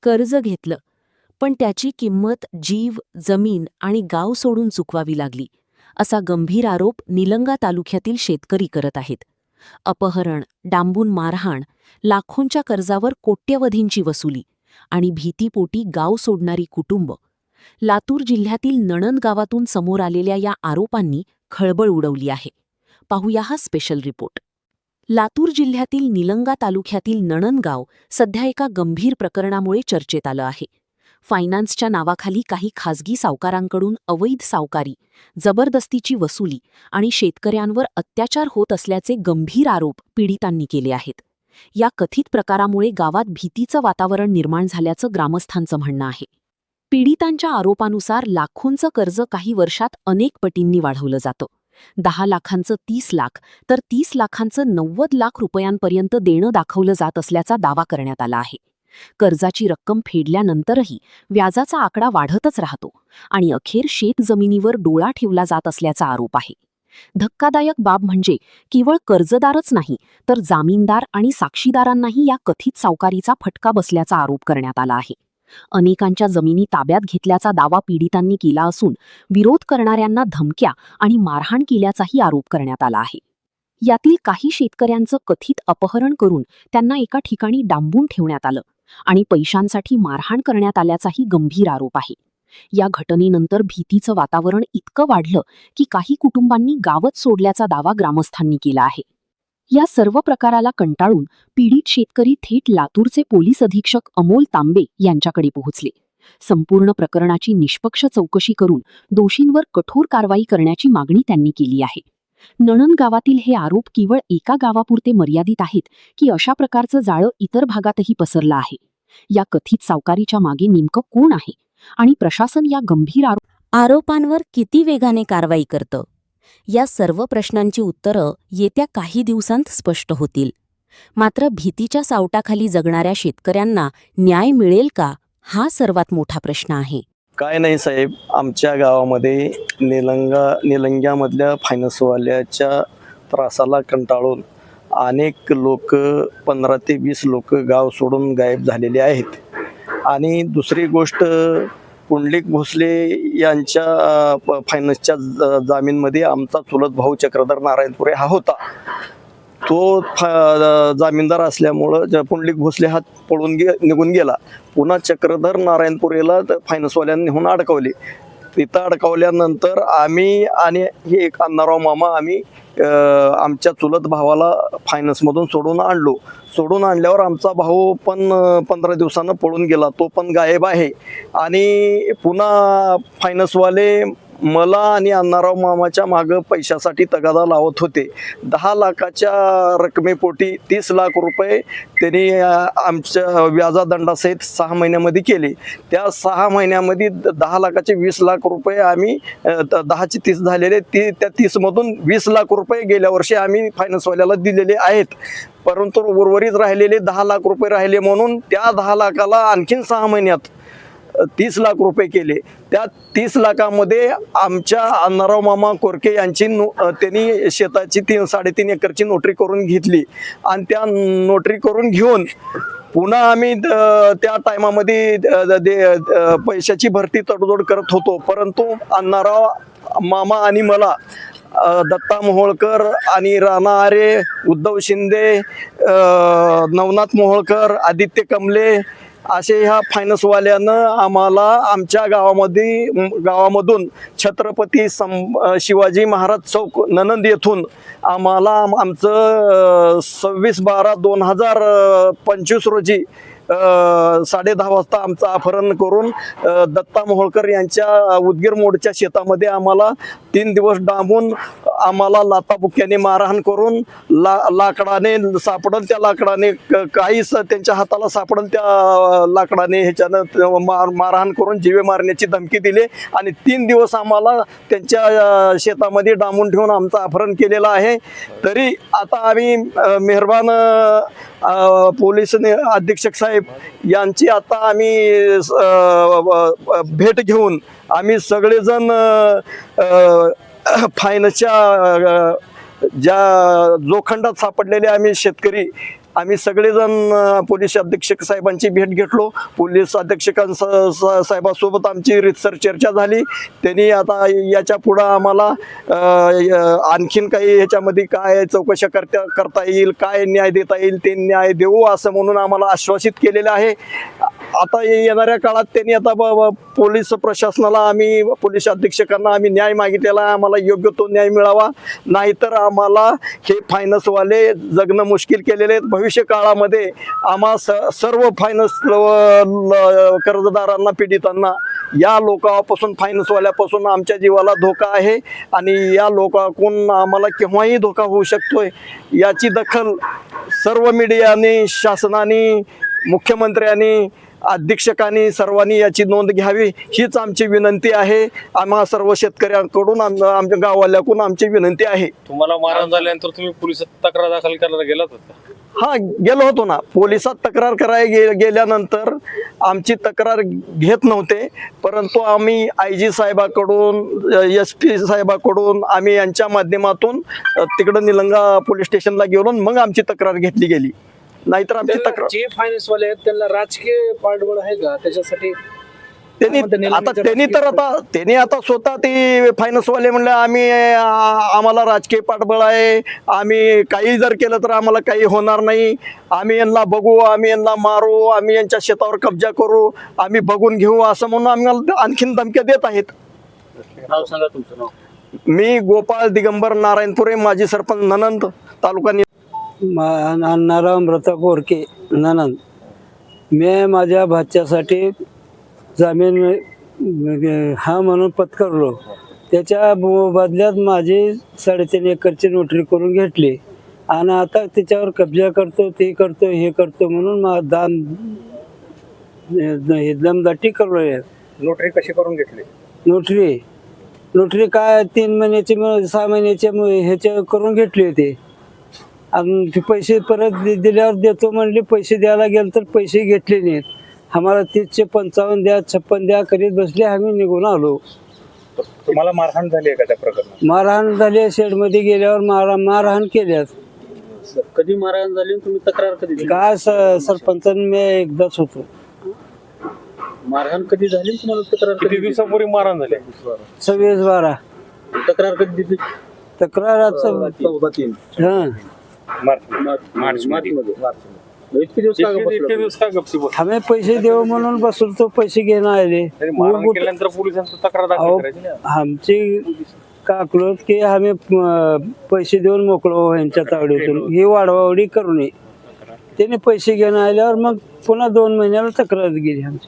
कर्ज घेतलं, पण त्याची किंमत जीव, जमीन आणि गाव सोडून चुकवावी लागली, असा गंभीर आरोप निलंगा तालुक्यातील शेतकरी करत आहेत. अपहरण, डांबून मारहाण, लाखोंच्या कर्जावर कोट्यवधींची वसुली आणि भीतीपोटी गाव सोडणारी कुटुंब. लातूर जिल्ह्यातील नणंद गावातून समोर आलेल्या या आरोपांनी खळबळ उडवली आहे. पाहूया हा स्पेशल रिपोर्ट. लातूर जिल्ह्यातील निलंगा तालुक्यातील नणंद गाव सध्या एका गंभीर प्रकरणामुळे चर्चेत आलं आहे. फायनान्सच्या नावाखाली काही खासगी सावकारांकडून अवैध सावकारी, जबरदस्तीची वसुली आणि शेतकऱ्यांवर अत्याचार होत असल्याचे गंभीर आरोप पीडितांनी केले आहेत. या कथित प्रकारामुळे गावात भीतीचं वातावरण निर्माण झाल्याचं ग्रामस्थांचं म्हणणं आहे. पीडितांच्या आरोपानुसार लाखोंचं कर्ज काही वर्षात अनेक पटींनी वाढवलं जातं. 10 लाखांचं 30 लाख तर 30 लाखांचं 90 लाख रुपयांपर्यंत देणं दाखवलं जात असल्याचा दावा करण्यात आला आहे. कर्जाची रक्कम फेडल्यानंतरही व्याजाचा आकडा वाढतच राहतो आणि अखेर शेत जमिनीवर डोळा ठेवला जात असल्याचा आरोप आहे. धक्कादायक बाब म्हणजे केवळ कर्जदारच नाही तर जामीनदार आणि साक्षीदारांनाही या कथित सावकारीचा फटका बसल्याचा आरोप करण्यात आला आहे. अनेकांच्या जमिनी ताब्यात घेतल्याचा दावा पीडितांनी केला असून विरोध करणाऱ्यांना धमक्या आणि मारहाण केल्याचाही आरोप करण्यात आला आहे. यातील काही शेतकऱ्यांचं कथित अपहरण करून त्यांना एका ठिकाणी डांबून ठेवण्यात आलं आणि पैशांसाठी मारहाण करण्यात आल्याचाही गंभीर आरोप आहे. या घटनेनंतर भीतीचं वातावरण इतकं वाढलं की काही कुटुंबांनी गावच सोडल्याचा दावा ग्रामस्थांनी केला आहे. या सर्व प्रकाराला कंटाळून पीडित शेतकरी थेट लातूरचे पोलीस अधीक्षक अमोल तांबे यांच्याकडे पोहोचले. संपूर्ण प्रकरणाची निष्पक्ष चौकशी करून दोषींवर कठोर कारवाई करण्याची मागणी त्यांनी केली आहे. नणंद गावातील हे आरोप केवळ एका गावापुरते मर्यादित आहेत की अशा प्रकारचं जाळं इतर भागातही पसरलं आहे? या कथित सावकारीच्या मागे नेमकं कोण आहे आणि प्रशासन या गंभीर आरोपांवर किती वेगाने कारवाई करतं? या सर्व प्रश्नांची उत्तरं येत्या काही दिवसांत स्पष्ट होतील. मात्र भीतीच्या सावटाखाली जगणाऱ्या शेतकऱ्यांना न्याय मिळेल का, हा सर्वात मोठा प्रश्न आहे. काय नाही साहेब, आमच्या गावामध्ये निलंग्यामधल्या फायनान्सवाल्याच्या त्रासाला कंटाळून अनेक लोक 15 ते 20 लोक गाव सोडून गायब झालेले आहेत. आणि दुसरी गोष्ट, पुंडलिक भोसले यांच्या फायनान्सच्या जामीनमध्ये आमचा चुलत भाऊ चक्रधर नारायणपुरे हा होता. तो जामीनदार असल्यामुळं पुंडलिक भोसले हा निघून गेला. पुन्हा चक्रधर नारायणपुरेला फायनान्सवाल्यांनी नेऊन अडकवले. तिथं अडकवल्यानंतर आम्ही आणि हे एक अण्णाराव मामा आम्ही आमच्या चुलत भावाला फायनान्समधून सोडून आणल्यावर आमचा भाऊ पण 15 दिवसानं पळून गेला. तो पण गायब आहे. आणि पुन्हा फायनान्सवाले मला आणि अण्णाराव मामाच्या मागं पैशासाठी तगादा लावत होते. 10 लाखाच्या रकमेपोटी 30 लाख रुपये त्यांनी आमच्या व्याजादंडासहित 6 महिन्यामध्ये केले. त्या 6 महिन्यामध्ये 10 लाखाचे 20 लाख रुपये आम्ही 10चे 30 झालेले, त्या 30मधून 20 लाख रुपये गेल्या वर्षी आम्ही फायनान्सवाल्याला दिलेले आहेत. परंतु उर्वरित राहिलेले 10 लाख रुपये राहिले म्हणून त्या 10 लाखाला आणखीन 6 महिन्यात 30 लाख रुपये केले. त्या 30 लाखामध्ये आमच्या अण्णाराव मामा कोरके यांची त्यांनी शेताची 3.5 एकरची नोटरी करून घेतली. आणि त्या नोटरी करून घेऊन पुन्हा आम्ही त्या टायमामध्ये पैशाची भरती तडजोड करत होतो. परंतु अण्णाराव मामा आणि मला, दत्ता मोहोळकर आणि राणा आरे, उद्धव शिंदे, नवनाथ मोहोळकर, आदित्य कमले असे ह्या फायनान्सवाल्यानं आम्हाला आमच्या गावामधून छत्रपती शिवाजी महाराज चौक नणंद येथून आम्हाला आमचं 26/12/2025 रोजी 10:30 वाजता आमचं अपहरण करून दत्ता मोहोळकर यांच्या उदगीर मोडच्या शेतामध्ये आम्हाला 3 दिवस डांबून आम्हाला लाताबुक्याने मारहाण करून लाकडाने सापडल त्या लाकडाने काहीच त्यांच्या हाताला सापडल त्या लाकडाने ह्याच्यानं मारहाण करून जीवे मारण्याची धमकी दिली. आणि 3 दिवस आम्हाला त्यांच्या शेतामध्ये डांबून ठेवून आमचं अपहरण केलेलं आहे. तरी आता आम्ही मेहरबान पोलीस अधीक्षक साहेब यांची आता आम्ही भेट घेऊन आम्ही सगळेजण फायनान्सच्या ज्या जोखंडात सापडलेले आम्ही शेतकरी आम्ही सगळेजण पोलीस अधीक्षक साहेबांची भेट घेतलो. पोलीस साहेबांसोबत आमची रीतसर चर्चा झाली. त्यांनी आता याच्या पुढं आम्हाला आणखीन काही ह्याच्यामध्ये काय चौकशा करता येईल, काय न्याय देता येईल ते न्याय देऊ असं म्हणून आम्हाला आश्वासित केलेलं आहे. आता येणाऱ्या काळात त्यांनी आता पोलीस प्रशासनाला आम्ही पोलीस अधीक्षकांना आम्ही न्याय मागितलेला आहे. आम्हाला योग्य तो न्याय मिळावा, नाहीतर आम्हाला हे फायनान्सवाले जगणं मुश्किल केलेले आहेत. भविष्य काळामध्ये आम्हा सर्व फायनान्स कर्जदारांना, पीडितांना या लोकांपासून, फायनान्सवाल्यापासून आमच्या जीवाला धोका आहे आणि या लोकांकडून आम्हाला केव्हाही धोका होऊ शकतोय. याची दखल सर्व मीडियाने, शासनाने, मुख्यमंत्र्यांनी, अधीक्षकांनी सर्वांनी याची नोंद घ्यावी हीच आमची विनंती आहे. आम्हा सर्व शेतकऱ्यांकडून, आमच्या गाववाल्याकडून आमची विनंती आहे. तुम्हाला मारहाण झाल्यानंतर तुम्ही पोलिसात तक्रार दाखल करायला गेलात होता? हा, गेलो होतो ना. पोलिसात तक्रार करायला गेल्यानंतर आमची तक्रार घेत नव्हते, परंतु आम्ही IG साहेबाकडून, SP साहेबाकडून आम्ही यांच्या माध्यमातून तिकडं निलंगा पोलीस स्टेशनला गेलो, मग आमची तक्रार घेतली गेली. नाहीतर आमची तक्रार, जे फायनान्सवाले आहेत त्यांना राजकीय पाठबळ आहे का त्याच्यासाठी? त्यांनी आता स्वतः ते फायनान्सवाले म्हणले आम्हाला राजकीय पाठबळ आहे, आम्ही काही जर केलं तर आम्हाला काही होणार नाही, आम्ही यांना बघू, आम्ही यांना मारू, आम्ही यांच्या शेतावर कब्जा करू, आम्ही बघून घेऊ असं म्हणून आम्हाला आणखीन धमक्या देत आहेत. नाव सांगा तुमचं. नाव? मी गोपाळ दिगंबर नारायणपुरे, माजी सरपंच ननंद, तालुका नारायण अमृता कोरके, ननंद. मी माझ्या भाच्यासाठी जामीन हा म्हणून पत्करलो. त्याच्या बदल्यात माझी 3.5 एकरची नोटरी करून घेतली आणि आता त्याच्यावर कब्जा करतो, ते करतो, हे करतो म्हणून दमदाटी करलो. नोटरी कशी करून घेतली? नोटरी काय 3 महिन्याची, 6 महिन्याचे ह्याच्या करून घेतली होती. आणि पैसे परत दिल्यावर देतो म्हणले. पैसे द्यायला गेलं तर पैसे घेतले नाहीत. आम्हाला 30चे 55 द्या, 56 द्या करीत बसले. आम्ही निघून आलो. तुम्हाला मारहाण झाली आहे का त्या प्रकरणात? मारहाण झाली. शेडमध्ये गेल्यावर मारहाण केल्यात. कधी मारहाण झाली? तुम्ही तक्रार कधी दिली? काय सरपंचांनी मी एकदाच होतो. मारहाण कधी झाली? तुम्हाला तक्रार किती दिवसापूर्वी मारहाण झाली? 26/12. तक्रार कधी दिली? तक्रार आता 14/3. हा, मार्च मध्ये. इतके दिवस का गप्पी बसले? आम्ही पैसे देऊ म्हणून बसलो, तो पैसे घेणं आले. मारहाण केल्यानंतर पोलिसांची तक्रार दाखल करायची ना? आमची काकलोत की आम्ही पैसे देऊन मोकळो यांच्या तावडीतून, ही वाढवावडी करू नये. त्याने पैसे घेणं आल्यावर मग पुन्हा 2 महिन्याला तक्रार गेली आमची.